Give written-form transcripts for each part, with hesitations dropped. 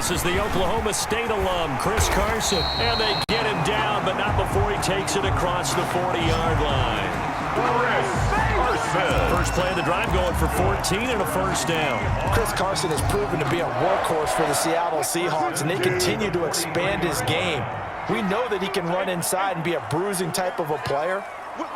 This is the Oklahoma State alum, Chris Carson. And they get him down, but not before he takes it across the 40-yard line. First play of the drive going for 14 and a first down. Chris Carson has proven to be a workhorse for the Seattle Seahawks, and they continue to expand his game. We know that he can run inside and be a bruising type of a player,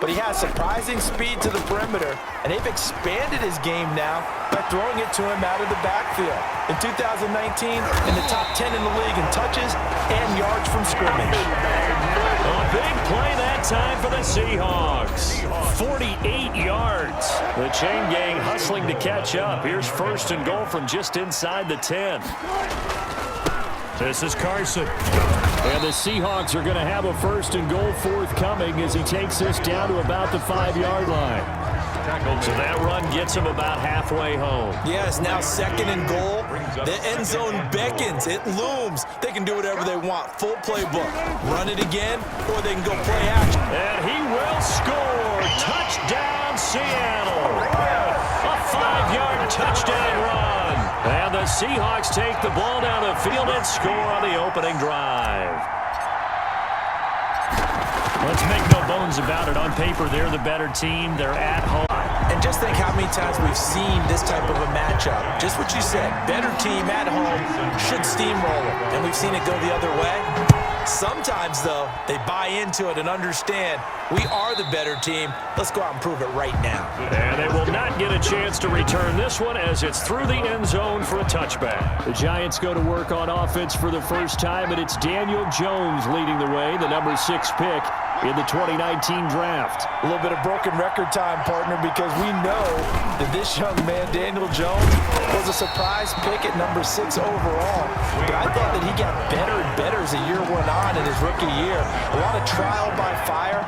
but he has surprising speed to the perimeter, and they've expanded his game now by throwing it to him out of the backfield. In 2019, in the top 10 in the league in touches and yards from scrimmage. A big play that time for the Seahawks. 48 yards. The chain gang hustling to catch up. Here's first and goal from just inside the 10. This is Carson. And the Seahawks are going to have a first and goal forthcoming as he takes this down to about the 5-yard line. So that run gets him about halfway home. Yes, now second and goal. The end zone beckons. It looms. They can do whatever they want. Full playbook. Run it again, or they can go play action. And he will score. Touchdown, Seattle. A 5-yard touchdown run. And the Seahawks take the ball down the field and score on the opening drive. Let's make no bones about it. On paper, they're the better team. They're at home. And just think how many times we've seen this type of a matchup. Just what you said, better team at home should steamroll it. And we've seen it go the other way. Sometimes, though, they buy into it and understand we are the better team. Let's go out and prove it right now. And they will not get a chance to return this one as it's through the end zone for a touchback. The Giants go to work on offense for the first time, and it's Daniel Jones leading the way, the number 6 pick in the 2019 draft. A little bit of broken record time, partner, because we know that this young man, Daniel Jones, was a surprise pick at number 6 overall. But I thought that he got better and better as the year went on in his rookie year. A lot of trial by fire.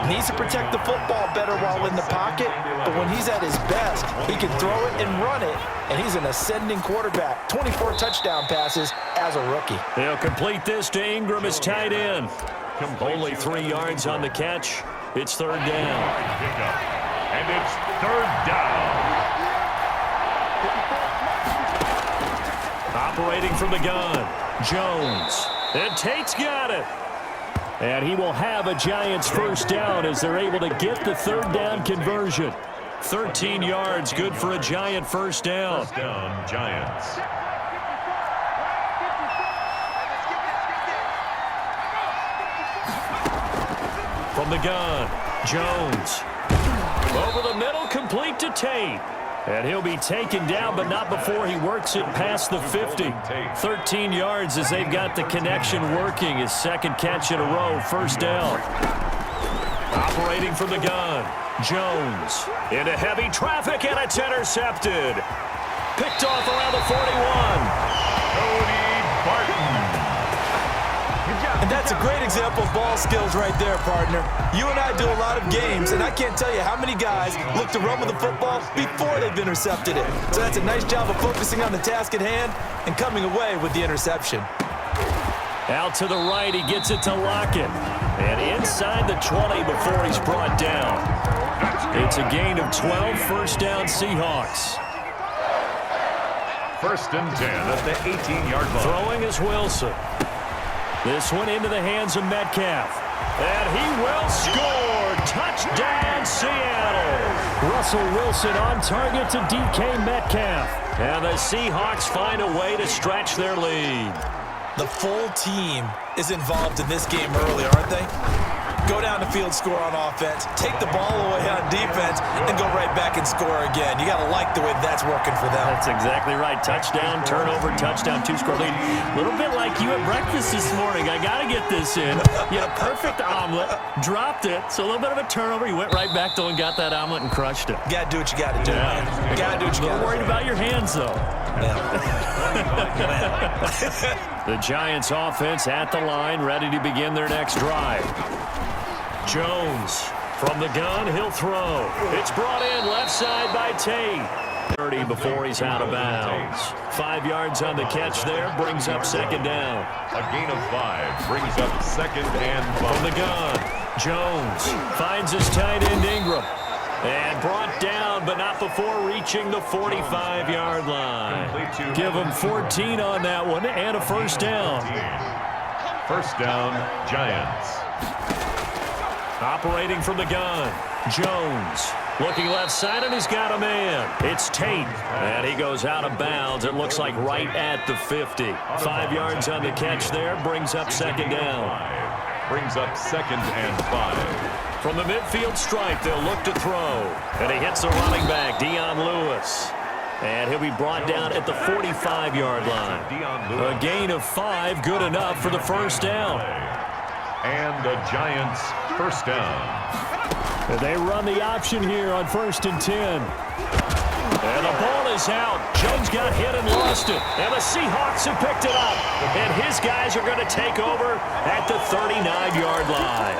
Needs to protect the football better while in the pocket, but when he's at his best, he can throw it and run it, and he's an ascending quarterback. 24 touchdown passes as a rookie. They'll complete this to Ingram as tight end. Only 3 yards on the catch. It's third down. And it's third down. Operating from the gun, Jones. And Tate's got it. And he will have a Giants first down as they're able to get the third down conversion. 13 yards, good for a Giant first down. First down, Giants. From the gun, Jones. Over the middle, complete to Tate. And he'll be taken down, but not before he works it past the 50. 13 yards as they've got the connection working. His second catch in a row, first down. Operating from the gun, Jones. Into heavy traffic, and it's intercepted. Picked off around the 41. Cody Barton. And that's a great example of ball skills right there, partner. You and I do a lot of games, and I can't tell you how many guys look to run with the football before they've intercepted it. So that's a nice job of focusing on the task at hand and coming away with the interception. Out to the right, he gets it to Lockett. And inside the 20 before he's brought down. It's a gain of 12, first down Seahawks. First and 10 at the 18-yard line. Throwing is Wilson. This one into the hands of Metcalf. And he will score. Touchdown, Seattle. Russell Wilson on target to DK Metcalf. And the Seahawks find a way to stretch their lead. The full team is involved in this game early, aren't they? Go down the field, score on offense, take the ball away on defense, and go right back and score again. You got to like the way that's working for them. That's exactly right. Touchdown, turnover, touchdown, 2-score lead. A little bit like you at breakfast this morning. I got to get this in. You had a perfect omelet, dropped it, so a little bit of a turnover. You went right back, though, and got that omelet and crushed it. You got to do what you got to do, man. You got to do what you got to do. A little worried about your hands, though. Yeah. The Giants offense at the line, ready to begin their next drive. Jones from the gun, he'll throw. It's brought in left side by Tate. 30 before he's out of bounds. 5 yards on the catch there, brings up second down. A gain of 5 brings up second and 5. From the gun, Jones finds his tight end Ingram. And brought down, but not before reaching the 45-yard line. Give them 14 on that one and a first down. First down, Giants. Operating from the gun, Jones. Looking left side, and he's got a man. It's Tate, and he goes out of bounds. It looks like right at the 50. 5 yards on the catch there, brings up second down. Brings up second and 5. From the midfield stripe, they'll look to throw. And he hits the running back, Dion Lewis. And he'll be brought down at the 45-yard line. A gain of 5, good enough for the first down. And the Giants first down. And they run the option here on 1st and 10. And the ball is out. Jones got hit and lost it. And the Seahawks have picked it up. And his guys are going to take over at the 39-yard line.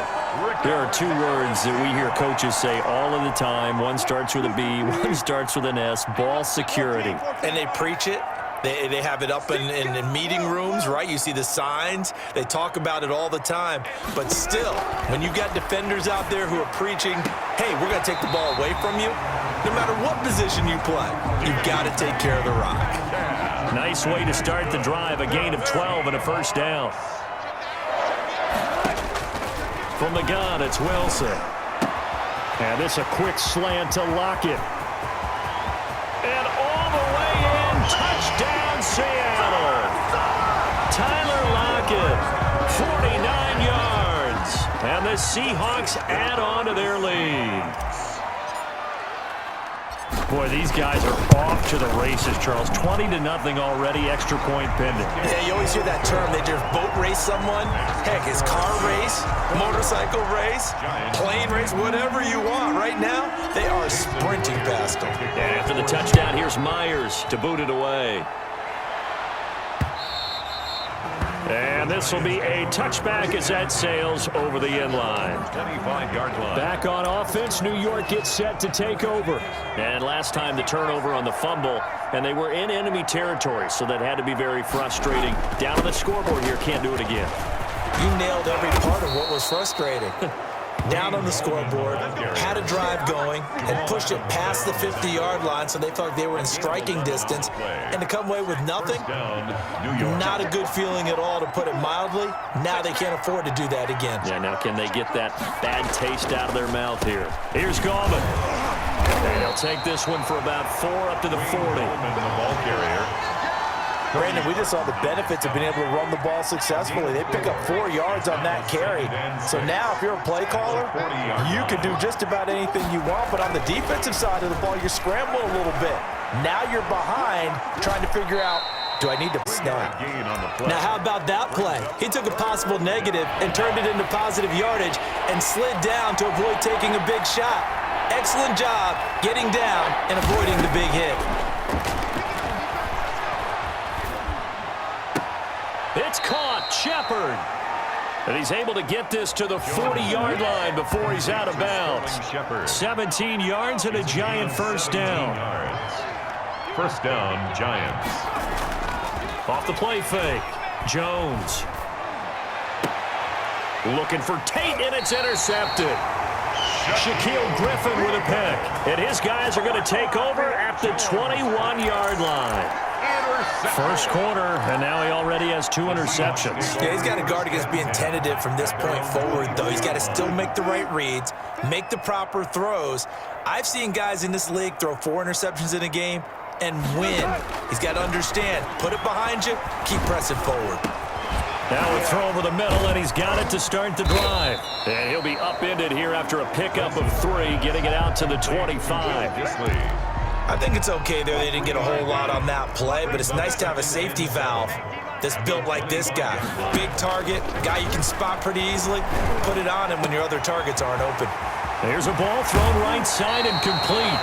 There are 2 words that we hear coaches say all of the time. One starts with a B, one starts with an S, ball security. And they preach it. They have it up in meeting rooms, right? You see the signs. They talk about it all the time. But still, when you've got defenders out there who are preaching, hey, we're going to take the ball away from you, no matter what position you play, you've got to take care of the rock. Nice way to start the drive, a gain of 12 and a first down. From the gun, it's Wilson. And this a quick slant to Lockett. And all the way in, touchdown Seattle. Tyler Lockett, 49 yards. And the Seahawks add on to their lead. Boy, these guys are off to the races, Charles. 20-0 already, extra point pending. Yeah, you always hear that term. They just boat race someone. Heck, it's car race, motorcycle race, plane race, whatever you want. Right now, they are sprinting past them. And after the touchdown, here's Myers to boot it away. And this will be a touchback as that sails over the end line. 25-yard line. Back on offense, New York gets set to take over. And last time the turnover on the fumble, and they were in enemy territory, so that had to be very frustrating. Down on the scoreboard here, can't do it again. You nailed every part of what was frustrating. Down on the scoreboard, had a drive going, and pushed it past the 50-yard line so they thought they were in striking distance. And to come away with nothing, not a good feeling at all, to put it mildly. Now they can't afford to do that again. Yeah, now can they get that bad taste out of their mouth here? Here's Gallman. And they'll take this one for about 4 up to the 40. The ball carrier. Brandon, we just saw the benefits of being able to run the ball successfully. They pick up 4 yards on that carry. So now if you're a play caller, you can do just about anything you want. But on the defensive side of the ball, you scramble a little bit. Now you're behind trying to figure out, do I need to snap? Now how about that play? He took a possible negative and turned it into positive yardage and slid down to avoid taking a big shot. Excellent job getting down and avoiding the big hit. It's caught, Shepard. And he's able to get this to the 40-yard line before he's out of bounds. 17 yards and a Giant first down. First down, Giants. Off the play fake, Jones. Looking for Tate, and it's intercepted. Shaquille Griffin with a pick. And his guys are going to take over at the 21-yard line. First quarter, and now he already has 2 interceptions. Yeah, he's got to guard against being tentative from this point forward, though. He's got to still make the right reads, make the proper throws. I've seen guys in this league throw 4 interceptions in a game and win. He's got to understand, put it behind you, keep pressing forward. Now a throw over the middle, and he's got it to start the drive. And he'll be upended here after a pickup of 3, getting it out to the 25. I think it's okay there. They didn't get a whole lot on that play, but it's nice to have a safety valve that's built like this guy. Big target, guy you can spot pretty easily. Put it on him when your other targets aren't open. There's a ball thrown right side and complete.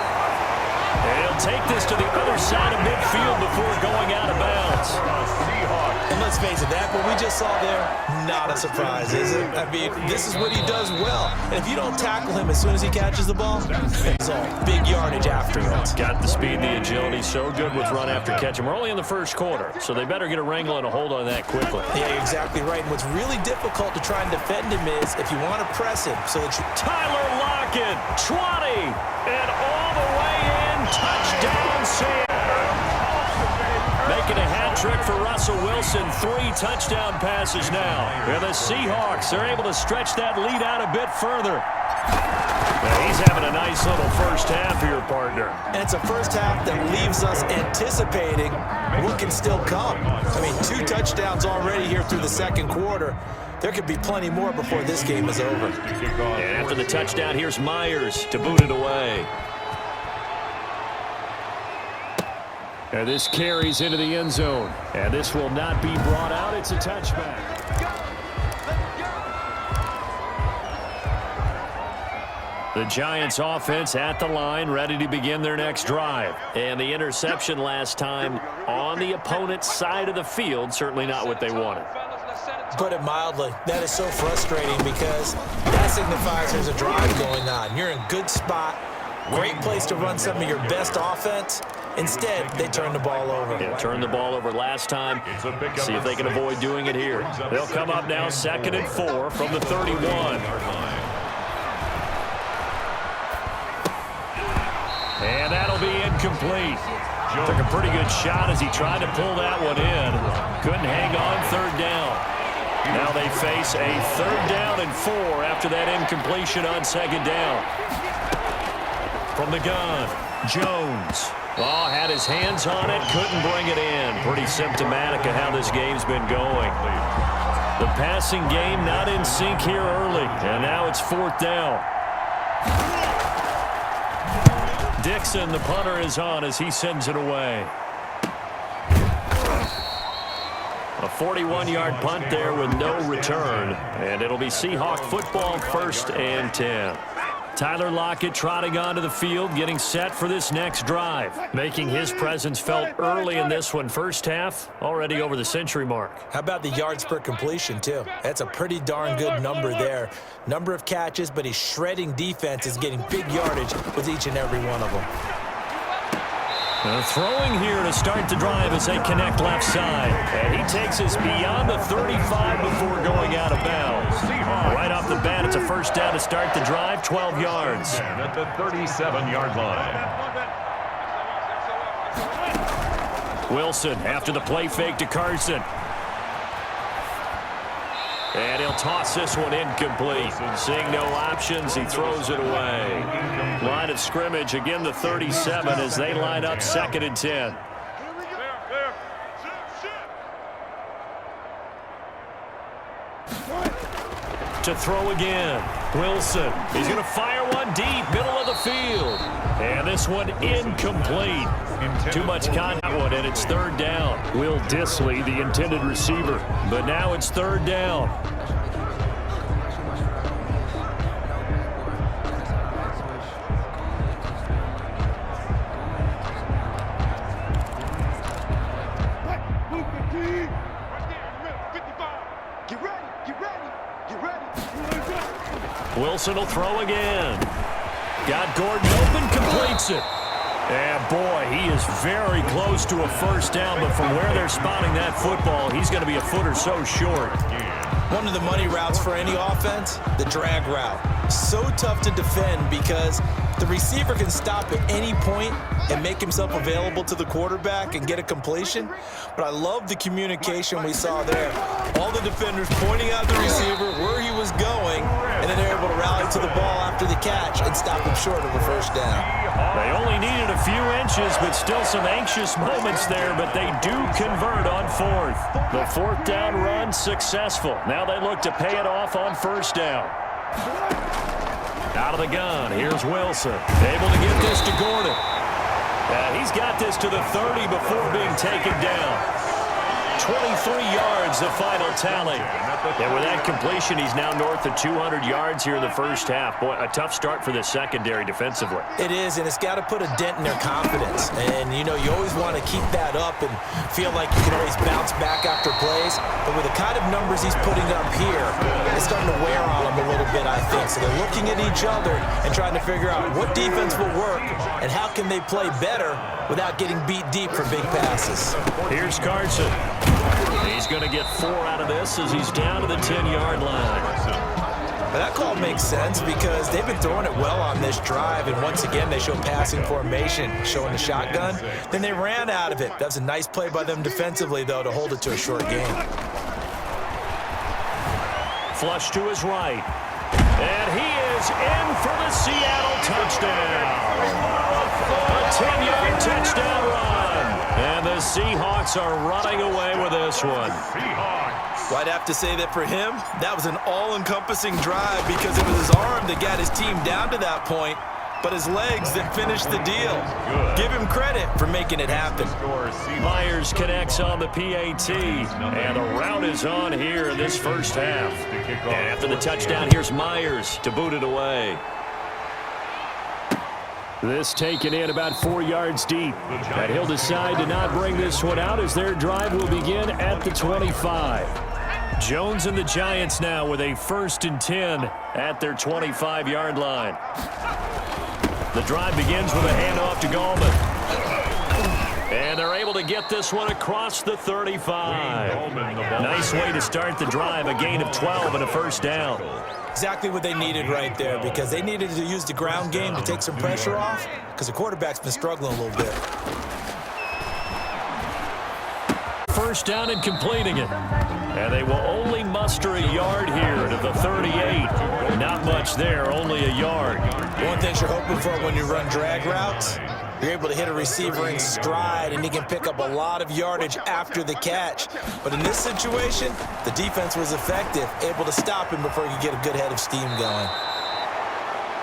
And he'll take this to the other side of midfield before going out of bounds. And let's face it, that what we just saw there, not a surprise, is it? I mean, this is what he does well. And if you don't tackle him as soon as he catches the ball, it's all big yardage afterwards. Got the speed, the agility, so good with run after catch. And we're only in the first quarter, so they better get a wrangle and a hold on that quickly. Yeah, you're exactly right. And what's really difficult to try and defend him is if you want to press him so that you... Tyler Lockett, 20, and all the way in, touchdown, Seahawks. Making a hat trick for Russell Wilson, 3 touchdown passes now. And the Seahawks are able to stretch that lead out a bit further. Now he's having a nice little first half here, partner. And it's a first half that leaves us anticipating what can still come. I mean, 2 touchdowns already here through the second quarter. There could be plenty more before this game is over. And after the touchdown, here's Myers to boot it away. And this carries into the end zone. And this will not be brought out. It's a touchback. The Giants offense at the line, ready to begin their next drive. And the interception last time on the opponent's side of the field, certainly not what they wanted. Put it mildly, that is so frustrating because that signifies there's a drive going on. You're in a good spot, great place to run some of your best offense. Instead, they turn the ball over. Yeah, turned the ball over last time. See if they can avoid doing it here. They'll come up now 2nd and 4 from the 31. And that'll be incomplete. Took a pretty good shot as he tried to pull that one in. Couldn't hang on 3rd down. Now they face a 3rd down and 4 after that incompletion on 2nd down. From the gun, Jones. Oh, had his hands on it, couldn't bring it in. Pretty symptomatic of how this game's been going. The passing game not in sync here early, and now it's 4th down. Dixon, the punter, is on as he sends it away. A 41-yard punt there with no return, and it'll be Seahawk football, 1st and 10. Tyler Lockett trotting onto the field, getting set for this next drive. Making his presence felt early in this one. First half, already over the century mark. How about the yards per completion, too? That's a pretty darn good number there. Number of catches, but he's shredding defense, is getting big yardage with each and every one of them. Throwing here to start the drive as they connect left side. And he takes us beyond the 35 before going out of bounds. Right off the bat, it's a 1st down to start the drive, 12 yards. And at the 37-yard line. Wilson after the play fake to Carson. And he'll toss this one incomplete. Seeing no options, he throws it away. Line of scrimmage, again the 37 as they line up 2nd and 10. To throw again. Wilson. He's going to fire one deep, middle of the field. And this one incomplete. Too much contact one, and it's 3rd down. Will Dissly, the intended receiver. But now it's 3rd down. Wilson will throw again. Got Gordon open, completes it. And boy, he is very close to a 1st down, but from where they're spotting that football, he's going to be a foot or so short. One of the money routes for any offense, the drag route. So tough to defend because the receiver can stop at any point and make himself available to the quarterback and get a completion. But I love the communication we saw there. All the defenders pointing out the receiver where he was going, and then they're able to rally to the ball after the catch and stop him short of a 1st down. They only needed a few inches, but still some anxious moments there, but they do convert on 4th. The 4th down run successful. Now they look to pay it off on 1st down. Out of the gun, here's Wilson. Able to get this to Gordon. He's got this to the 30 before being taken down. 23 yards, the final tally. And with that completion, he's now north of 200 yards here in the first half. Boy, a tough start for the secondary defensively. It is, and it's got to put a dent in their confidence. And, you know, you always want to keep that up and feel like you can always bounce back after plays. But with the kind of numbers he's putting up here, it's starting to wear on them a little bit, I think. So they're looking at each other and trying to figure out what defense will work and how can they play better without getting beat deep for big passes. Here's Carson. He's going to get 4 out of this as he's down to the 10-yard line. But that call makes sense because they've been throwing it well on this drive, and once again they show passing formation, showing the shotgun. Then they ran out of it. That was a nice play by them defensively, though, to hold it to a short game. Flush to his right. And he is in for the Seattle touchdown. A 10-yard touchdown run. And the Seahawks are running away with this one. Well, I'd have to say that for him, that was an all-encompassing drive because it was his arm that got his team down to that point, but his legs that finished the deal. Give him credit for making it happen. Myers connects on the PAT, and the route is on here in this first half. And after the touchdown, here's Myers to boot it away. This taken in about 4 yards deep. And he'll decide to not bring this one out as their drive will begin at the 25. Jones and the Giants now with a 1st and 10 at their 25-yard line. The drive begins with a handoff to Gallman. And they're able to get this one across the 35. Nice way to start the drive, a gain of 12 and a first down. Exactly what they needed right there because they needed to use the ground game to take some pressure off because the quarterback's been struggling a little bit. First down and completing it. And they will only muster a yard here to the 38. Not much there, only a yard. One thing you're hoping for when you run drag routes, you're able to hit a receiver in stride and he can pick up a lot of yardage after the catch. But in this situation, the defense was effective, able to stop him before he could get a good head of steam going.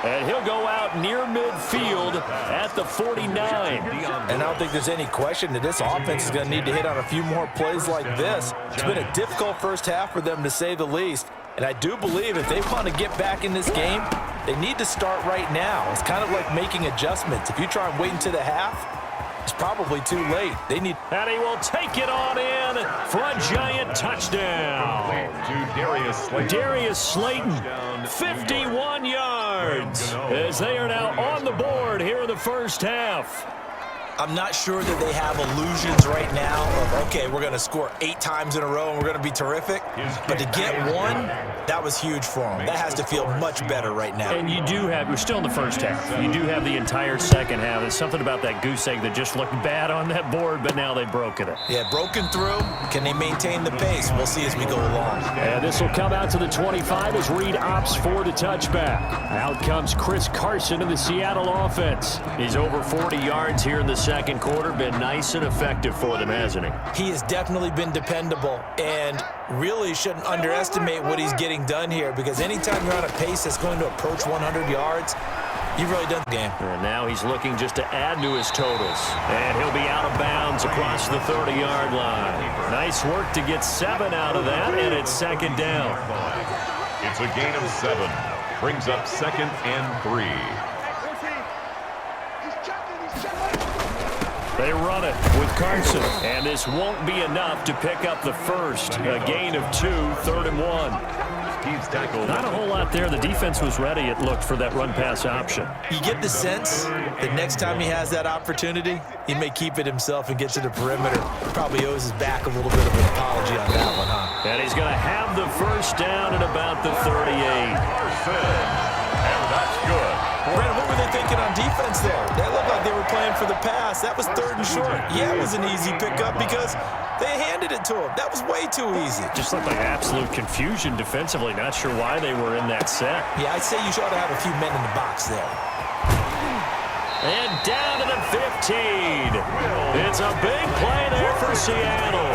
And he'll go out near midfield at the 49. And I don't think there's any question that this offense is going to need to hit on a few more plays like this. It's been a difficult first half for them, to say the least. And I do believe if they want to get back in this game, they need to start right now. It's kind of like making adjustments. If you try and wait until the half, it's probably too late. They need. And he will take it on in for a giant touchdown. Darius Slayton, 51 yards, as they are now on the board here in the first half. I'm not sure that they have illusions right now of, okay, we're going to score 8 times in a row and we're going to be terrific. But to get one, that was huge for them. That has to feel much better right now. And you do have, we're still in the first half. You do have the entire second half. There's something about that goose egg that just looked bad on that board, but now they've broken it. Yeah, broken through. Can they maintain the pace? We'll see as we go along. And this will come out to the 25 as Reed opts for the touchback. Out comes Chris Carson in the Seattle offense. He's over 40 yards here in the second quarter. Been nice and effective for them, hasn't he? He has definitely been dependable and really shouldn't underestimate what he's getting done here because anytime you're on a pace that's going to approach 100 yards, you've really done the game. And now he's looking just to add to his totals. And he'll be out of bounds across the 30-yard line. Nice work to get 7 out of that, and it's second down. It's a gain of 7. Brings up 2nd and 3. They run it with Carson, and this won't be enough to pick up the first. A gain of 2, 3rd and 1. He's tackled. Not a whole lot there. The defense was ready, it looked, for that run-pass option. You get the sense that next time he has that opportunity, he may keep it himself and get to the perimeter. Probably owes his back a little bit of an apology on that one, huh? And he's going to have the first down at about the 38. And that's good. Brandon, what were they thinking on defense there? They looked like they were playing for the pass. That was 3rd and short. Yeah, it was an easy pickup because they handed it to him. That was way too easy. Just looked like absolute confusion defensively. Not sure why they were in that set. Yeah, I'd say you ought to have a few men in the box there. And down to the 15. It's a big play there for Seattle.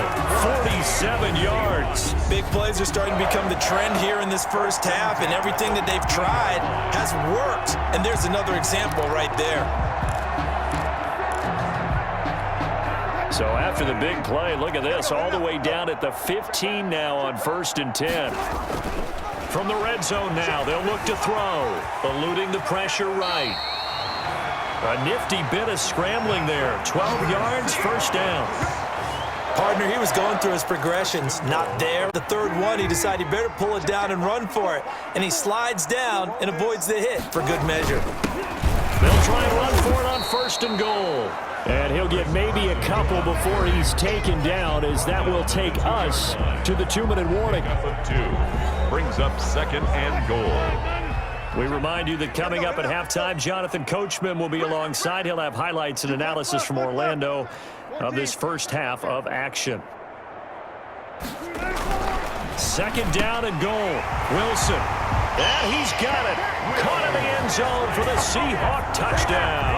47 yards. Big plays are starting to become the trend here in this first half, and everything that they've tried has worked. And there's another example right there. So after the big play, look at this, all the way down at the 15 now on 1st and 10. From the red zone now, they'll look to throw, eluding the pressure right. A nifty bit of scrambling there. 12 yards, 1st down. Partner, he was going through his progressions. Not there. The third one, he decided he better pull it down and run for it. And he slides down and avoids the hit for good measure. They'll try and run for it on 1st and goal. And he'll get maybe a couple before he's taken down, as that will take us to the 2-minute warning. Brings up 2nd and goal. We remind you that coming up at halftime, Jonathan Coachman will be alongside. He'll have highlights and analysis from Orlando of this first half of action. 2nd down and goal. Wilson. And he's got it. Caught in the end zone for the Seahawks touchdown.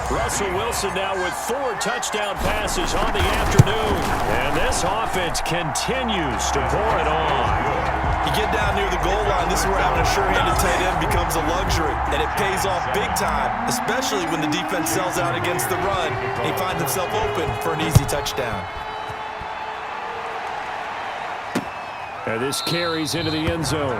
Russell Wilson now with 4 touchdown passes on the afternoon. And this offense continues to pour it on. You get down near the goal line, this is where having a sure-handed tight end becomes a luxury, and it pays off big time, especially when the defense sells out against the run, and he finds himself open for an easy touchdown. And this carries into the end zone,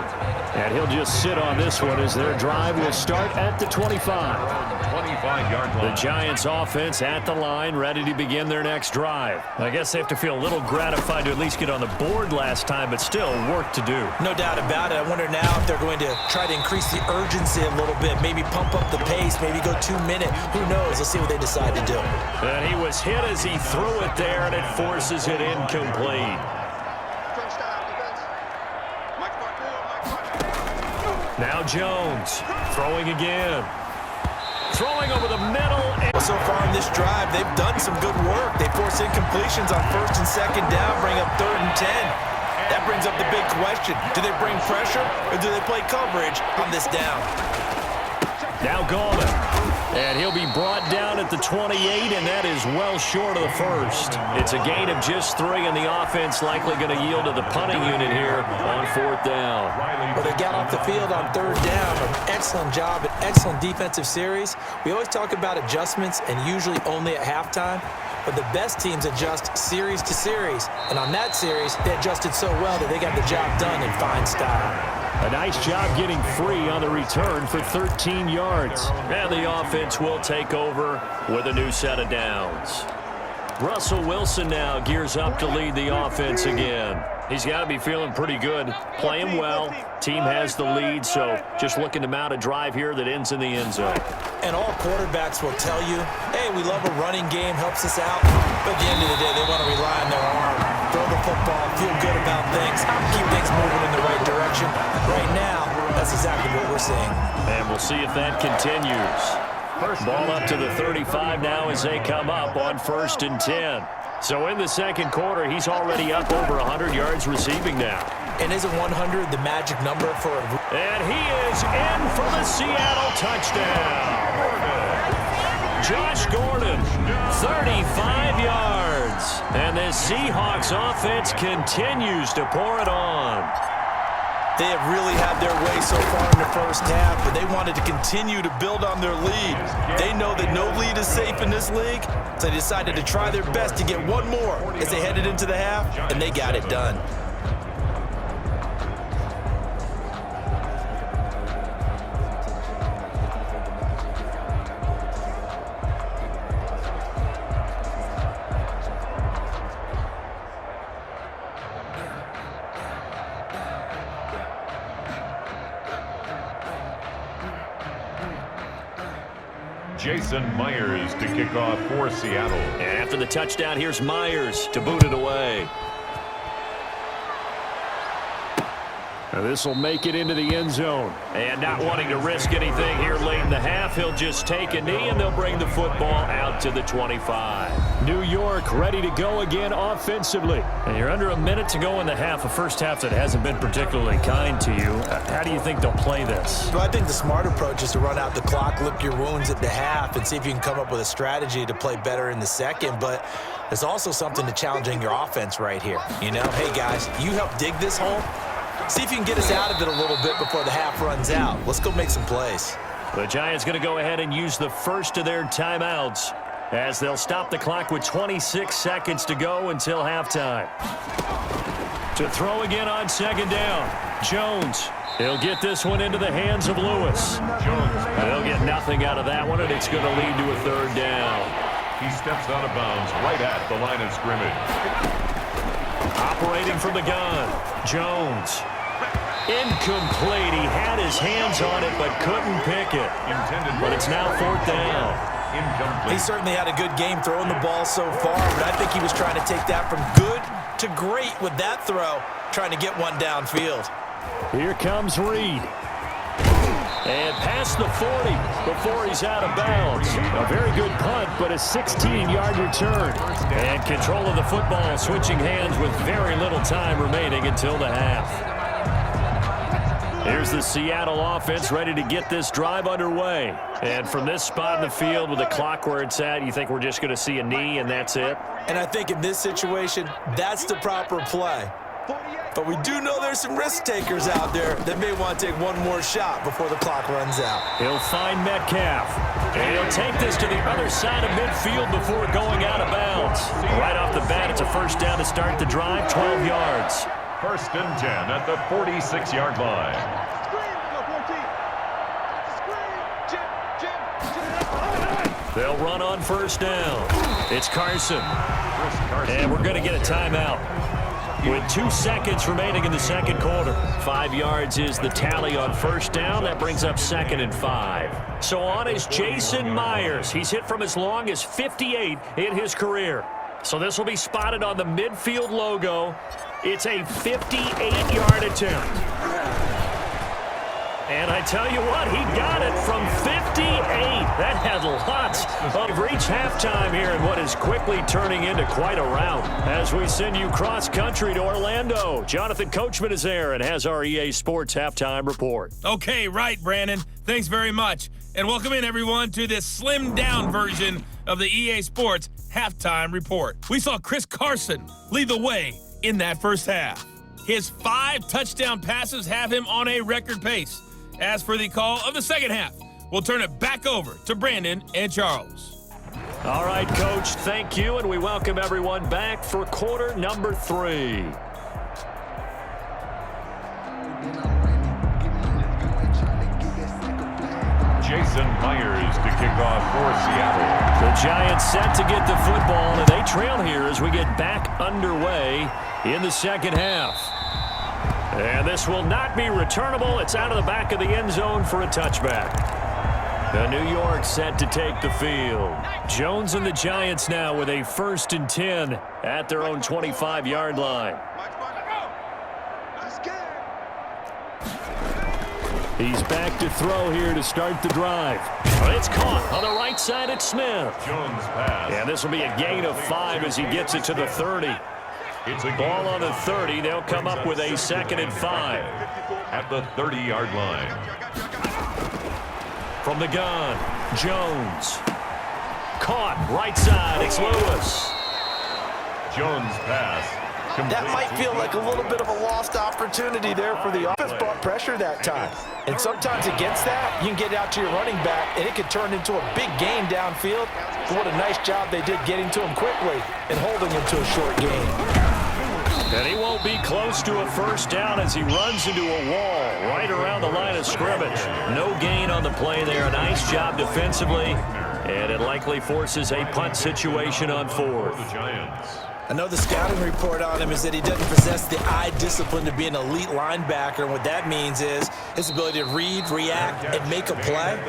and he'll just sit on this one as their drive will start at the 25. 25-yard line. The Giants offense at the line, ready to begin their next drive. I guess they have to feel a little gratified to at least get on the board last time, but still work to do. No doubt about it. I wonder now if they're going to try to increase the urgency a little bit, maybe pump up the pace, maybe go 2-minute. Who knows? Let's see what they decide to do. And he was hit as he threw it there, and it forces it incomplete. Now Jones throwing again. Throwing over the middle. So far in this drive, they've done some good work. They force incompletions on 1st and 2nd down, bring up 3rd and 10. That brings up the big question. Do they bring pressure or do they play coverage on this down? Now Gallman. And he'll be brought down at the 28, and that is well short of the first. It's a gain of just 3, and the offense likely going to yield to the punting unit here on 4th down. Well, they got off the field on 3rd down. An excellent job, an excellent defensive series. We always talk about adjustments, and usually only at halftime. But the best teams adjust series to series. And on that series, they adjusted so well that they got the job done in fine style. A nice job getting free on the return for 13 yards. And the offense will take over with a new set of downs. Russell Wilson now gears up to lead the offense again. He's got to be feeling pretty good, playing well. Team has the lead, so just looking to mount a drive here that ends in the end zone. And all quarterbacks will tell you, hey, we love a running game, helps us out. But at the end of the day, they want to rely on their arm, throw the football, feel good about things, keep things moving in the right direction. Right now, that's exactly what we're seeing. And we'll see if that continues. Ball up to the 35 now as they come up on 1st and 10. So in the second quarter, he's already up over 100 yards receiving now. And isn't 100 the magic number for a... And he is in for the Seattle touchdown. Josh Gordon, 35 yards. And the Seahawks offense continues to pour it on. They have really had their way so far in the first half, but they wanted to continue to build on their lead. They know that no lead is safe in this league, so they decided to try their best to get one more as they headed into the half, and they got it done. Jason Myers to kick off for Seattle. And after the touchdown, here's Myers to boot it away. This will make it into the end zone. And not wanting to risk anything here late in the half, he'll just take a knee, and they'll bring the football out to the 25. New York ready to go again offensively. And you're under a minute to go in the half, a first half that hasn't been particularly kind to you. How do you think they'll play this? Well, I think the smart approach is to run out the clock, lick your wounds at the half, and see if you can come up with a strategy to play better in the second. But there's also something to challenging your offense right here. You know, hey, guys, you help dig this hole. See if you can get us out of it a little bit before the half runs out. Let's go make some plays. The Giants going to go ahead and use the first of their timeouts. as they'll stop the clock with 26 seconds to go until halftime. To throw again on second down, Jones. He'll get this one into the hands of Lewis. They'll get nothing out of that one, and it's going to lead to a third down. He steps out of bounds right at the line of scrimmage. Operating from the gun, Jones. Incomplete. He had his hands on it but couldn't pick it. But it's now fourth down. Incomplete. He certainly had a good game throwing the ball so far, but I think he was trying to take that from good to great with that throw, trying to get one downfield. Here comes Reed. And past the 40 before he's out of bounds. A very good punt, but a 16-yard return. And control of the football, switching hands with very little time remaining until the half. Here's the Seattle offense ready to get this drive underway. And from this spot in the field with the clock where it's at, you think we're just going to see a knee and that's it? And I think in this situation, that's the proper play. But we do know there's some risk takers out there that may want to take one more shot before the clock runs out. He'll find Metcalf. And he'll take this to the other side of midfield before going out of bounds. Right off the bat, it's a first down to start the drive, 12 yards. First and 10 at the 46-yard line. They'll run on first down. It's Carson. And we're going to get a timeout. With 2 seconds remaining in the second quarter. 5 yards is the tally on first down. That brings up 2nd and 5. So on is Jason Myers. He's hit from as long as 58 in his career. So this will be spotted on the midfield logo. It's a 58-yard attempt. And I tell you what, he got it from 58. That had lots of reach halftime here in what is quickly turning into quite a rout. As we send you cross-country to Orlando, Jonathan Coachman is there and has our EA Sports halftime report. Okay, right, Brandon. Thanks very much. And welcome in, everyone, to this slimmed-down version of the EA Sports halftime report. We saw Chris Carson lead the way in that first half. His 5 touchdown passes have him on a record pace. As for the call of the second half, we'll turn it back over to Brandon and Charles. All right, Coach, thank you, and we welcome everyone back for quarter number 3. Jason Myers to kick off for Seattle. The Giants set to get the football, and they trail here as we get back underway in the second half. And this will not be returnable. It's out of the back of the end zone for a touchback. The New York set to take the field. Jones and the Giants now with a 1st and 10 at their own 25-yard line. He's back to throw here to start the drive. But it's caught on the right side at Smith. Jones pass. And this will be a gain of 5 as he gets it to the 30. It's a Ball on the 30. They'll come up with a 2nd and 5. At the 30-yard line. From the gun, Jones. Caught, right side, it's Lewis. Jones pass. That might feel like a little bit of a lost opportunity there for the offense. Brought pressure that time. And sometimes against that, you can get out to your running back, and it could turn into a big gain downfield. But what a nice job they did getting to him quickly and holding him to a short gain. And he won't be close to a first down as he runs into a wall right around the line of scrimmage. No gain on the play there. A nice job defensively, and it likely forces a punt situation on 4th. The Giants. I know the scouting report on him is that he doesn't possess the eye discipline to be an elite linebacker, and what that means is his ability to read, react, and make a play.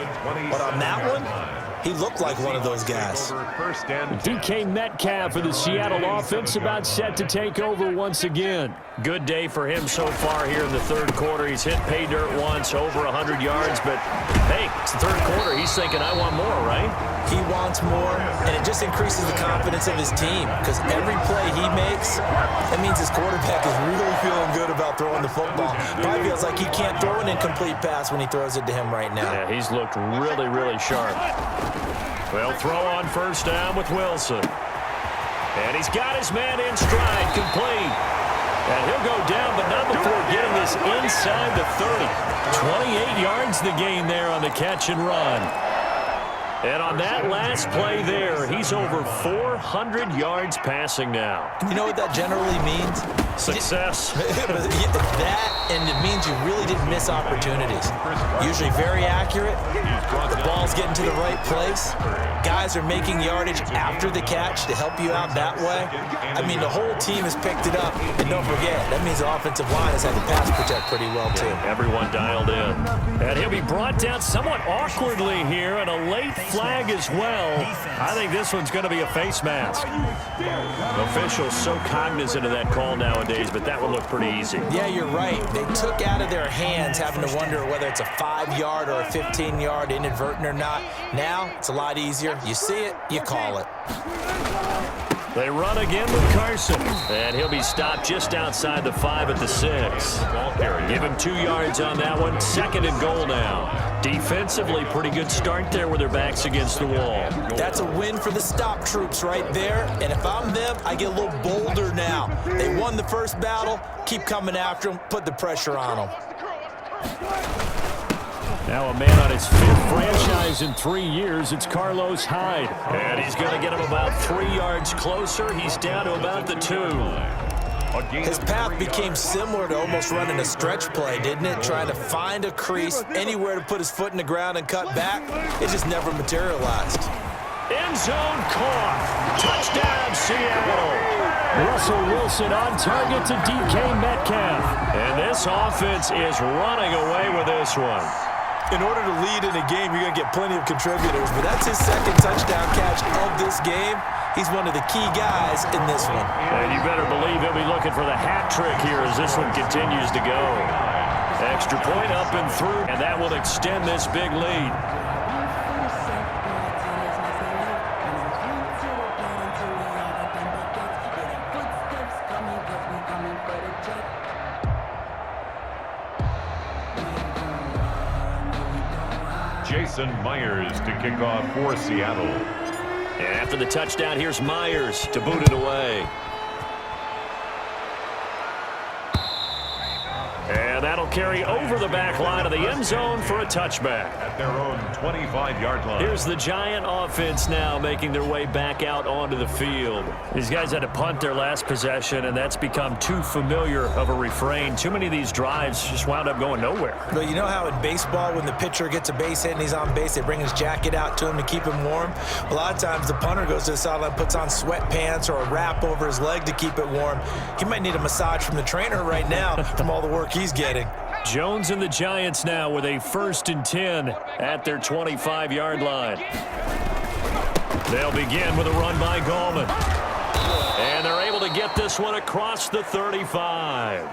But on that one, he looked like one of those guys. DK Metcalf for the Seattle offense about set to take over once again. Good day for him so far here in the third quarter. He's hit pay dirt once, over 100 yards, but hey, it's the third quarter. He's thinking, I want more, right? He wants more, and it just increases the confidence of his team because every play he makes, that means his quarterback is really feeling good about throwing the football. Probably feels like he can't throw an incomplete pass when he throws it to him right now. Yeah, he's looked really, really sharp. They'll throw on first down with Wilson. And he's got his man in stride, complete. And he'll go down, but not before getting this inside the 30. 28 yards the gain there on the catch and run. And on that last play there, he's over 400 yards passing now. You know what that generally means? Success. That, and it means you really didn't miss opportunities. Usually very accurate. The ball's getting to the right place. Guys are making yardage after the catch to help you out that way. I mean, the whole team has picked it up. And don't forget, that means the offensive line has had to pass protect pretty well, too. Everyone dialed in. And he'll be brought down somewhat awkwardly here, and a late flag as well. I think this one's going to be a face mask. Officials so cognizant of that call nowadays, but that would look pretty easy. Yeah, you're right. They took out of their hands having to wonder whether it's a 5-yard or a 15-yard inadvertent or not. Now, it's a lot easier. You see it, you call it. They run again with Carson, and he'll be stopped just outside the 5 at the 6. Give him 2 yards on that one. 2nd and goal now. Defensively, pretty good start there with their backs against the wall. That's a win for the stop troops right there, and if I'm them, I get a little bolder now. They won the first battle. Keep coming after them. Put the pressure on them. Now a man on his 5th franchise in 3 years. It's Carlos Hyde. And he's going to get him about 3 yards closer. He's down to about the 2. His path became similar to almost running a stretch play, didn't it? Trying to find a crease, anywhere to put his foot in the ground and cut back. It just never materialized. End zone caught. Touchdown, Seattle. Russell Wilson on target to DK Metcalf. And this offense is running away with this one. In order to lead in a game, you're going to get plenty of contributors, but that's his 2nd touchdown catch of this game. He's one of the key guys in this one. And you better believe he'll be looking for the hat trick here as this one continues to go. Extra point up and through, and that will extend this big lead. Jason Myers to kick off for Seattle. And after the touchdown, here's Myers to boot it away. And that'll carry over the back line of the end zone for a touchback. At their own 25-yard line. Here's the Giant offense now making their way back out onto the field. These guys had to punt their last possession, and that's become too familiar of a refrain. Too many of these drives just wound up going nowhere. But you know how in baseball, when the pitcher gets a base hit and he's on base, they bring his jacket out to him to keep him warm? A lot of times the punter goes to the sideline, puts on sweatpants or a wrap over his leg to keep it warm. He might need a massage from the trainer right now from all the work he's getting. Jones and the Giants now with a 1st and 10 at their 25-yard line. They'll begin with a run by Gallman. And they're able to get this one across the 35.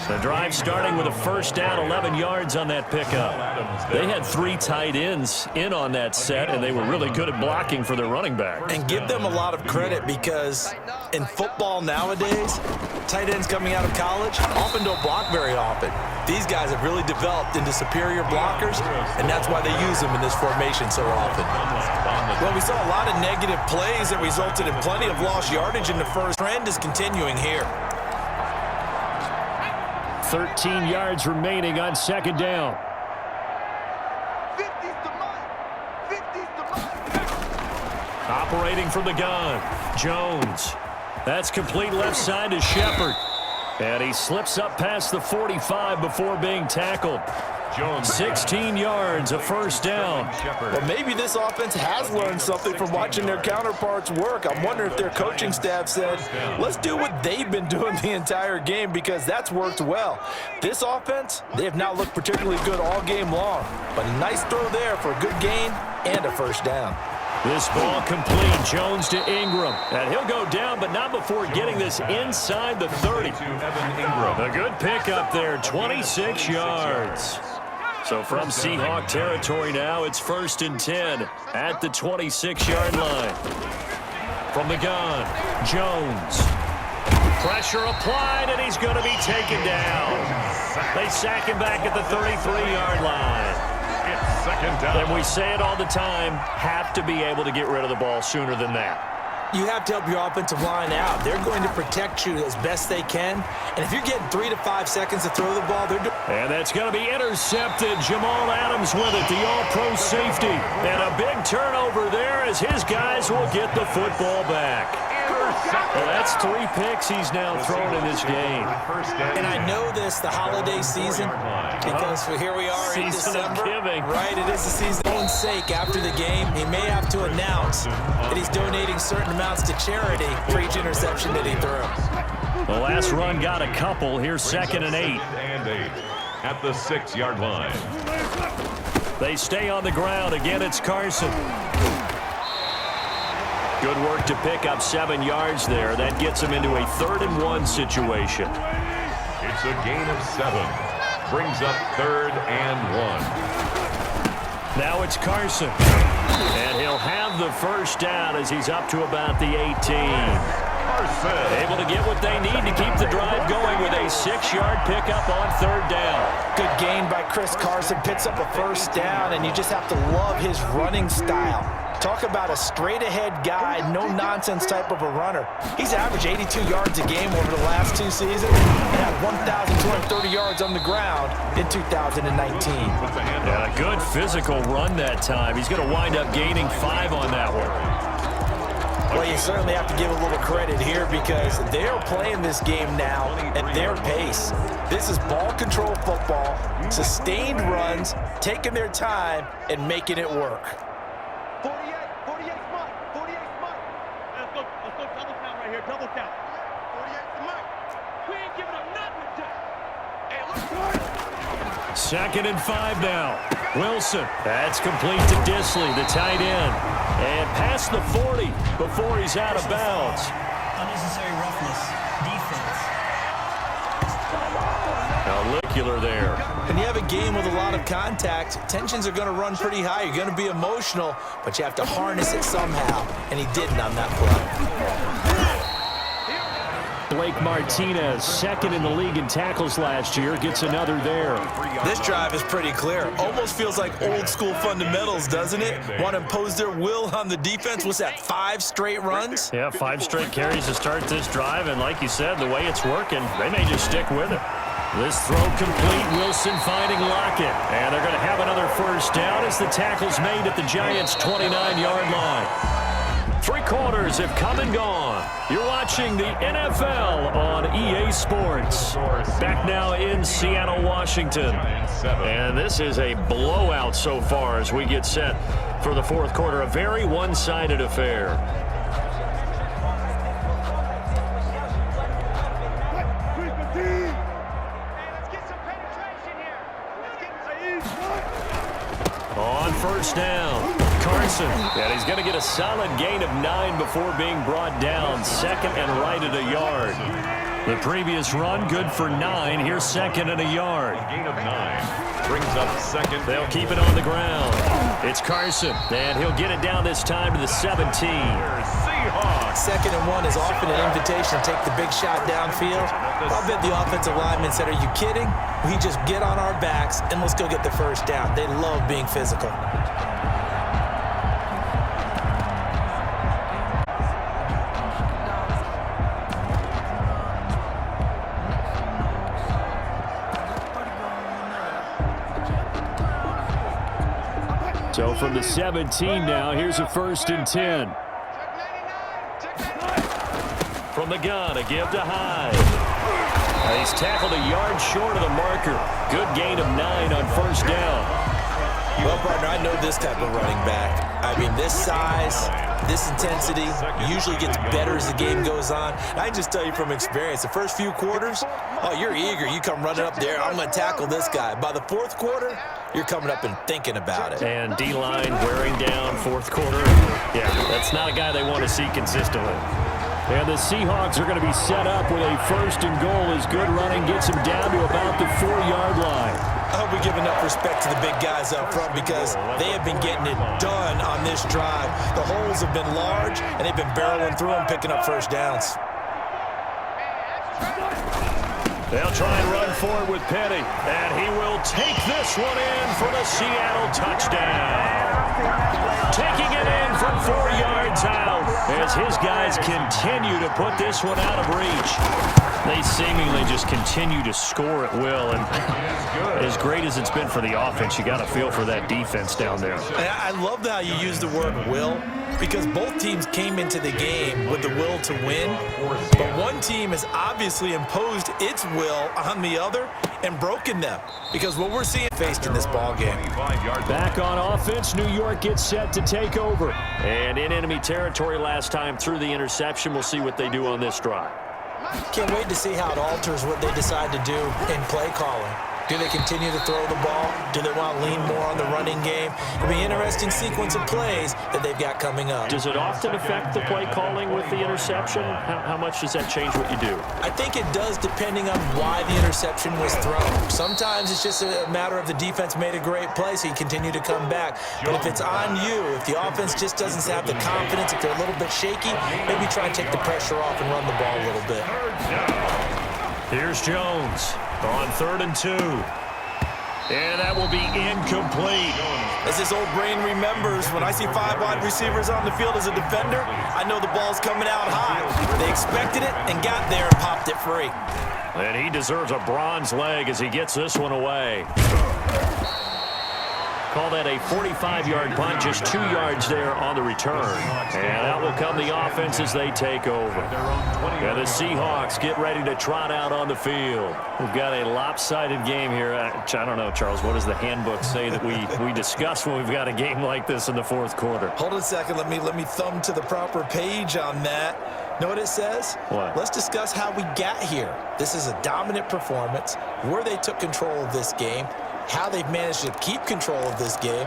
The drive starting with a 1st down, 11 yards on that pickup. They had 3 tight ends in on that set, and they were really good at blocking for their running back. And give them a lot of credit because in football nowadays, tight ends coming out of college often don't block very often. These guys have really developed into superior blockers, and that's why they use them in this formation so often. Well, we saw a lot of negative plays that resulted in plenty of lost yardage in the first. Trend is continuing here. 13 yards remaining on 2nd down. Operating from the gun, Jones. That's complete left side to Shepard. And he slips up past the 45 before being tackled. Jones, 16 yards, a 1st down. Well, maybe this offense has learned something from watching their counterparts work. I'm wondering if their coaching staff said, let's do what they've been doing the entire game because that's worked well. This offense, they have not looked particularly good all game long. But a nice throw there for a good gain and a 1st down. This ball complete. Jones to Ingram. And he'll go down, but not before getting this inside the 30. A good pickup there, 26 yards. So from Seahawk territory now, it's 1st and 10 at the 26-yard line. From the gun, Jones. Pressure applied, and he's going to be taken down. They sack him back at the 33-yard line. It's 2nd down. And we say it all the time, have to be able to get rid of the ball sooner than that. You have to help your offensive line out. They're going to protect you as best they can. And if you're getting 3 to 5 seconds to throw the ball, they're doing. And that's going to be intercepted. Jamal Adams with it, the all-pro safety. And a big turnover there as his guys will get the football back. Well, that's 3 picks he's now thrown in this game. And I know this, the holiday season, because here we are in December. Right, it is the season. For his own sake, after the game, he may have to announce that he's donating certain amounts to charity for each interception that he threw. The last run got a couple. Here's 2nd and 8. At the 6-yard line. They stay on the ground. Again, it's Carson. Good work to pick up 7 yards there. That gets him into a 3rd and 1 situation. It's a gain of 7. Brings up 3rd and 1. Now it's Carson. And he'll have the first down as he's up to about the 18. Carson able to get what they need to keep the drive going with a 6-yard pickup on 3rd down. Good gain by Chris Carson. Picks up a first down, and you just have to love his running style. Talk about a straight-ahead guy, no-nonsense type of a runner. He's averaged 82 yards a game over the last 2 seasons and had 1,230 yards on the ground in 2019. Yeah, a good physical run that time. He's going to wind up gaining 5 on that one. Well, you certainly have to give a little credit here because they're playing this game now at their pace. This is ball control football, sustained runs, taking their time and making it work. 48 smart, 48 smart. Let's go double count right here, double count. 48 smart. We ain't giving up nothing to Jack. Hey, look. 2nd and 5 now. Wilson, that's complete to Disley, the tight end. And past the 40 before he's out of bounds. Unnecessary roughness. Defense. Molecular there. When you have a game with a lot of contact, tensions are going to run pretty high. You're going to be emotional, but you have to harness it somehow, and he didn't on that play. Blake Martinez, 2nd in the league in tackles last year, gets another there. This drive is pretty clear. Almost feels like old school fundamentals, doesn't it? Want to impose their will on the defense. What's that, 5 straight runs? Yeah, 5 straight carries to start this drive, and like you said, the way it's working, they may just stick with it. This throw complete, Wilson finding Lockett. And they're going to have another first down as the tackle's made at the Giants' 29-yard line. 3 quarters have come and gone. You're watching the NFL on EA Sports. Back now in Seattle, Washington. And this is a blowout so far as we get set for the 4th quarter. A very one-sided affair. On first down, Carson, and he's going to get a solid gain of 9 before being brought down. 2nd and right at a yard. The previous run, good for 9. Here's 2nd and a yard. Gain of 9. Brings up 2nd. They'll keep it on the ground. It's Carson, and he'll get it down this time to the 17. Seahawks. 2nd and 1 is often an invitation to take the big shot downfield. I bet the offensive lineman said, are you kidding? We just get on our backs and let's go get the first down. They love being physical. So from the 17 now, here's a 1st and 10. From the gun, a give to Hyde. He's tackled a yard short of the marker. Good gain of 9 on first down. Well, partner, I know this type of running back. I mean, this size, this intensity usually gets better as the game goes on. And I can just tell you from experience, the first few quarters, oh, you're eager. You come running up there, I'm going to tackle this guy. By the 4th quarter, you're coming up and thinking about it. And D-line wearing down 4th quarter. Yeah, that's not a guy they want to see consistently. And the Seahawks are going to be set up with a 1st and goal as good running gets him down to about the 4-yard line. I hope we give enough respect to the big guys up front because they have been getting it done on this drive. The holes have been large, and they've been barreling through them, picking up first downs. They'll try and run forward with Petty, and he will take this one in for the Seattle touchdown. Taking it in from 4 yards out as his guys continue to put this one out of reach. They seemingly just continue to score at will, and as great as it's been for the offense, you got to feel for that defense down there. I love how you use the word will, because both teams came into the game with the will to win, but one team has obviously imposed its will on the other and broken them, because what we're seeing faced in this ball game. Back on offense, New York gets set to take over, and in enemy territory last time through the interception. We'll see what they do on this drive. Can't wait to see how it alters what they decide to do in play calling. Do they continue to throw the ball? Do they want to lean more on the running game? It'll be an interesting sequence of plays that they've got coming up. Does it often affect the play calling with the interception? How much does that change what you do? I think it does, depending on why the interception was thrown. Sometimes it's just a matter of the defense made a great play, so you continue to come back. But if it's on you, if the offense just doesn't have the confidence, if they're a little bit shaky, maybe try and take the pressure off and run the ball a little bit. Here's Jones on 3rd and 2. And that will be incomplete. As his old brain remembers, when I see 5 wide receivers on the field as a defender, I know the ball's coming out high. They expected it and got there and popped it free. And he deserves a bronze leg as he gets this one away. Call that a 45-yard punt, just 2 yards there on the return. And out will come the offense as they take over. And the Seahawks get ready to trot out on the field. We've got a lopsided game here. I don't know, Charles, what does the handbook say that we discuss when we've got a game like this in the 4th quarter? Hold on a second. Let me thumb to the proper page on that. Know what it says? What? Let's discuss how we got here. This is a dominant performance, where they took control of this game, how they've managed to keep control of this game,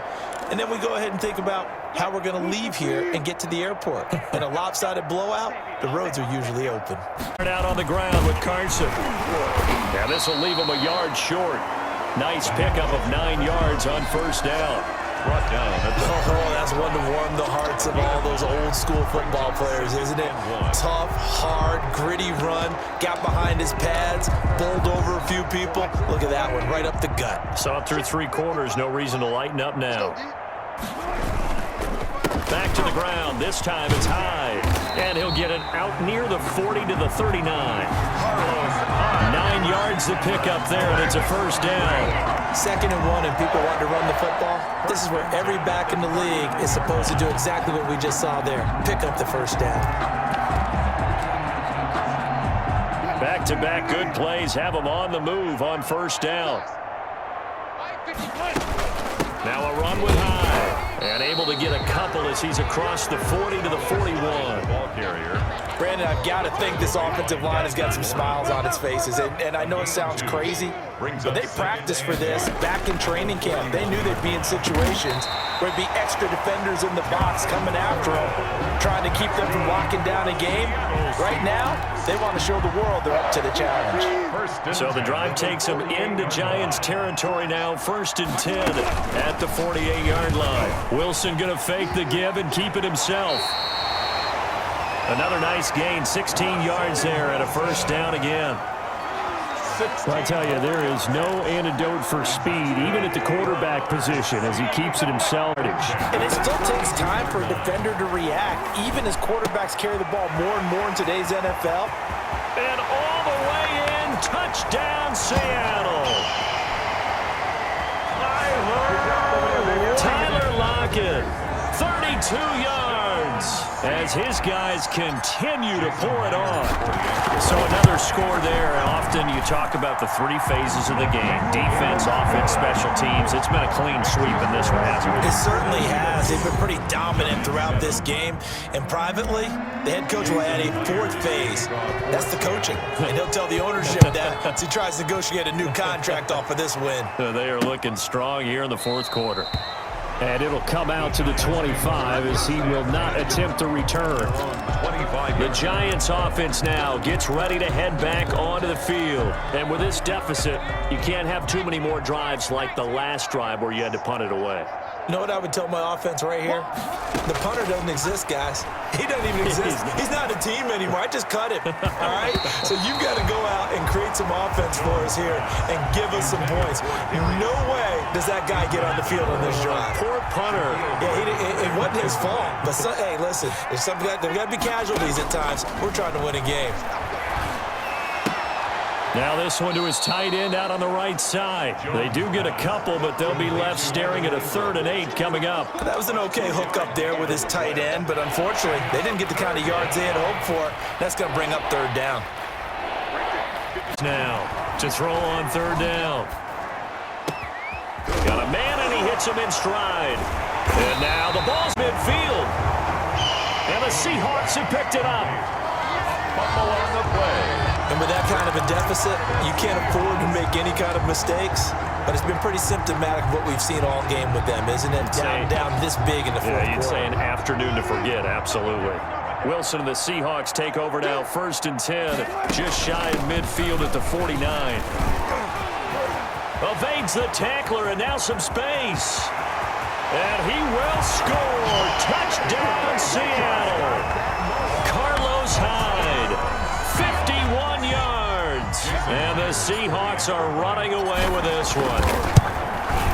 and then we go ahead and think about how we're going to leave here and get to the airport. In a lopsided blowout, the roads are usually open. Out on the ground with Carson. Now this will leave him a yard short. Nice pickup of 9 yards on 1st down. Brought down. That's one to warm the hearts of all those old school football players, isn't it? Tough, hard, gritty run. Got behind his pads, bowled over a few people. Look at that one, right up the gut. Saw it through 3 quarters. No reason to lighten up now. Back to the ground. This time it's high. And he'll get it out near the 40 to the 39. 9 yards to pick up there, and it's a 1st down. 2nd and 1, and people want to run the football. This is where every back in the league is supposed to do exactly what we just saw there. Pick up the 1st down. Back-to-back good plays have them on the move on 1st down. Now a run with High, and able to get a couple as he's across the 40 to the 41. Ball carrier. Brandon, I've got to think this offensive line has got some smiles on its faces, and I know it sounds crazy, but they practiced for this back in training camp. They knew they'd be in situations where there'd be extra defenders in the box coming after them, trying to keep them from locking down a game. Right now, they want to show the world they're up to the challenge. So the drive takes them into Giants territory now, 1st and 10 at the 48-yard line. Wilson going to fake the give and keep it himself. Another nice gain, 16 yards there and a 1st down again. Well, I tell you, there is no antidote for speed, even at the quarterback position, as he keeps it himself. And it still takes time for a defender to react, even as quarterbacks carry the ball more and more in today's NFL. And all the way in, touchdown Seattle. Tyler Lockett, 32 yards, as his guys continue to pour it on. So another score there, and often you talk about the 3 phases of the game: defense, offense, special teams. It's been a clean sweep in this one, hasn't it? It certainly has. They've been pretty dominant throughout this game. And privately, the head coach will add a 4th phase. That's the coaching. And he'll tell the ownership that as he tries to negotiate a new contract off of this win. They are looking strong here in the 4th quarter. And it'll come out to the 25 as he will not attempt to return. The Giants offense now gets ready to head back onto the field. And with this deficit, you can't have too many more drives like the last drive where you had to punt it away. You know what I would tell my offense right here? The punter doesn't exist, guys. He doesn't even exist. He's not a team anymore. I just cut him, all right? So you've got to go out and create some offense for us here and give us some points. No way does that guy get on the field on this drive. Poor punter. Yeah, it wasn't his fault. But, hey, listen, there's got to be casualties at times. We're trying to win a game. Now this one to his tight end out on the right side. They do get a couple, but they'll be left staring at a 3rd and 8 coming up. That was an okay hook up there with his tight end, but unfortunately, they didn't get the kind of yards they had hoped for. That's going to bring up 3rd down. Now to throw on 3rd down. Got a man, and he hits him in stride. And now the ball's midfield. And the Seahawks have picked it up. Fumble on the play. And with that kind of a deficit, you can't afford to make any kind of mistakes. But it's been pretty symptomatic of what we've seen all game with them, isn't it? Down this big in the fourth quarter. You'd say an afternoon to forget, absolutely. Wilson and the Seahawks take over now, 1st and 10, just shy of midfield at the 49. Evades the tackler, and now some space. And he will score. Touchdown, Seattle. Carlos Hyde, 51 yards. And the Seahawks are running away with this one.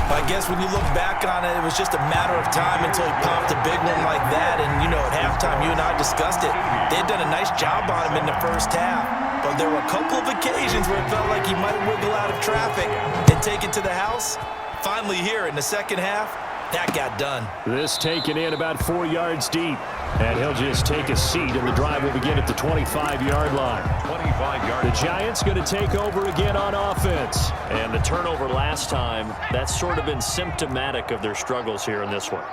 I guess when you look back on it, it was just a matter of time until he popped a big one like that. And, you know, at halftime, you and I discussed it. They had done a nice job on him in the first half. But there were a couple of occasions where it felt like he might wiggle out of traffic and take it to the house. Finally here in the second half, that got done. This taken in about 4 yards deep. And he'll just take a seat, and the drive will begin at the 25-yard line. 25-yard. The Giants going to take over again on offense. And the turnover last time, that's sort of been symptomatic of their struggles here in this one.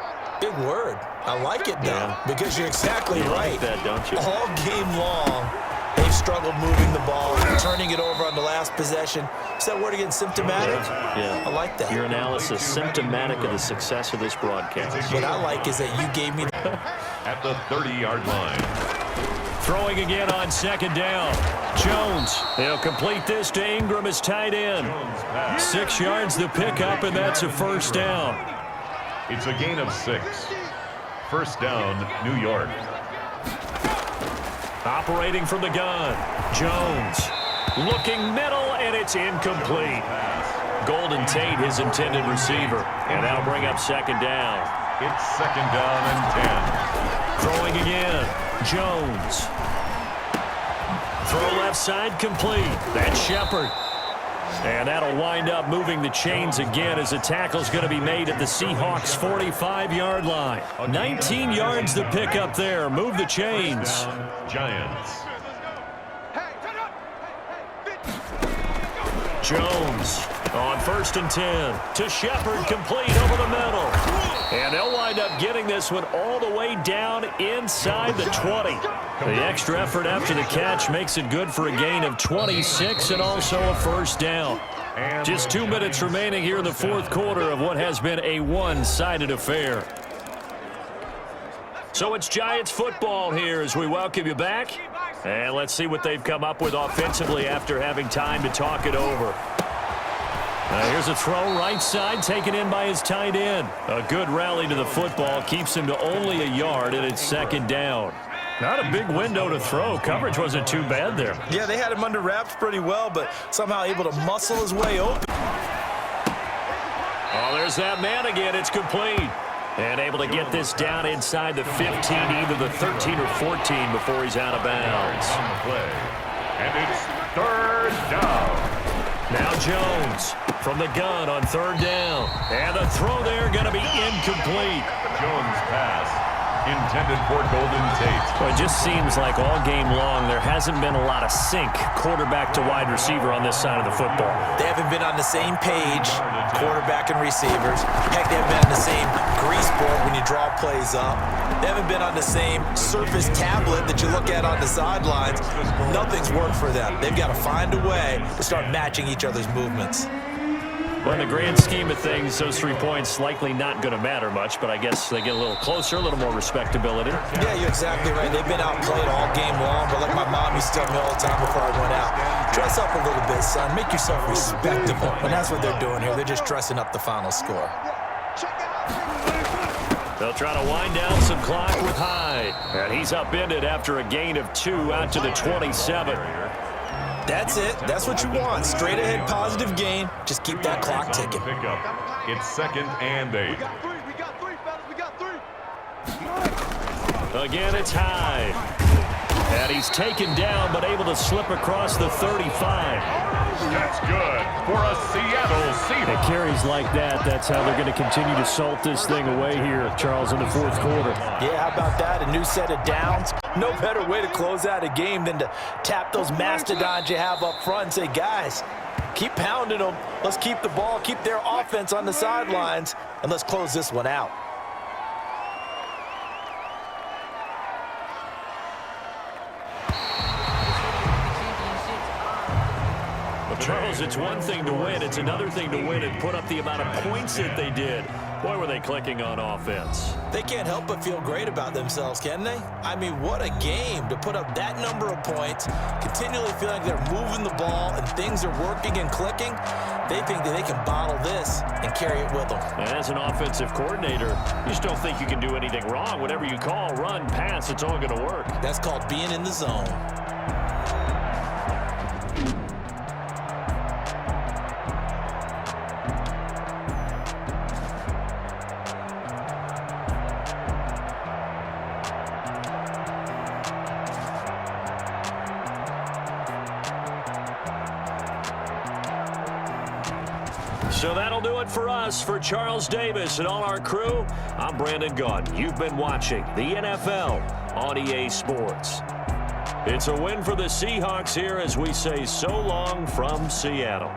Big word. I like it, though, because you're exactly right. Like that, don't you? All game long, they've struggled moving the ball, turning it over on the last possession. Is that word again, symptomatic? Yeah. I like that. Your analysis, symptomatic of the success of this broadcast. What I like is that you gave me At the 30-yard line. Throwing again on 2nd down. Jones, he'll complete this to Ingram as tight end. 6 yards the pickup, and that's a 1st down. It's a gain of 6. 1st down, New York. Operating from the gun. Jones looking middle, and it's incomplete. Golden Tate, his intended receiver. And that'll bring up 2nd down. It's 2nd down and 10. Throwing again. Jones. Throw left side complete. That's Shepard. And that'll wind up moving the chains again as the tackle's going to be made at the Seahawks' 45-yard line. 19 yards the pickup there. Move the chains. Giants. Jones on 1st and 10 to Shepard, complete over the middle. And they'll wind up getting this one all the way down inside the 20. The extra effort after the catch makes it good for a gain of 26 and also a 1st down. Just 2 minutes remaining here in the fourth quarter of what has been a one-sided affair. So it's Giants football here as we welcome you back. And let's see what they've come up with offensively after having time to talk it over. Here's a throw right side taken in by his tight end. A good rally to the football keeps him to only a yard, and it's 2nd down. Not a big window to throw. Coverage wasn't too bad there. Yeah, they had him under wraps pretty well, but somehow able to muscle his way open. Oh, there's that man again. It's complete. And able to get this down inside the 15, either the 13 or 14 before he's out of bounds. On the play. And it's 3rd down. Now Jones from the gun on 3rd down. And the throw there going to be incomplete. Jones pass. Intended for Golden Tate. Well, it just seems like all game long there hasn't been a lot of sync quarterback to wide receiver on this side of the football. They haven't been on the same page, quarterback and receivers. Heck, they haven't been on the same grease board when you draw plays up. They haven't been on the same surface tablet that you look at on the sidelines. Nothing's worked for them. They've got to find a way to start matching each other's movements. Well, in the grand scheme of things, those 3 points likely not going to matter much, but I guess they get a little closer, a little more respectability. Yeah, you're exactly right. They've been outplayed all game long, but like my mom used to tell me all the time before I went out, dress up a little bit, son. Make yourself respectable. And that's what they're doing here. They're just dressing up the final score. Check it out. They'll try to wind down some clock with Hyde. And he's upended after a gain of 2 out to the 27. That's it. That's what you want. Straight ahead positive gain. Just keep that clock ticking. Pickup. It's 2nd and 8. We got 3, fellas, we got 3. Again, it's Hyde. And he's taken down, but able to slip across the 35. That's good for a Seattle Seahawks. It carries like that. That's how they're going to continue to salt this thing away here, Charles, in the 4th quarter. Yeah, how about that? A new set of downs. No better way to close out a game than to tap those mastodons you have up front and say, guys, keep pounding them. Let's keep the ball, keep their offense on the sidelines, and let's close this one out. Charles, it's one thing to win. It's another thing to win and put up the amount of points that they did. Boy, were they clicking on offense. They can't help but feel great about themselves, can they? I mean, what a game to put up that number of points, continually feeling like they're moving the ball and things are working and clicking. They think that they can bottle this and carry it with them. And as an offensive coordinator, you just don't think you can do anything wrong. Whatever you call, run, pass, it's all going to work. That's called being in the zone. So that'll do it for us. For Charles Davis and all our crew, I'm Brandon Gunn. You've been watching the NFL on EA Sports. It's a win for the Seahawks here as we say so long from Seattle.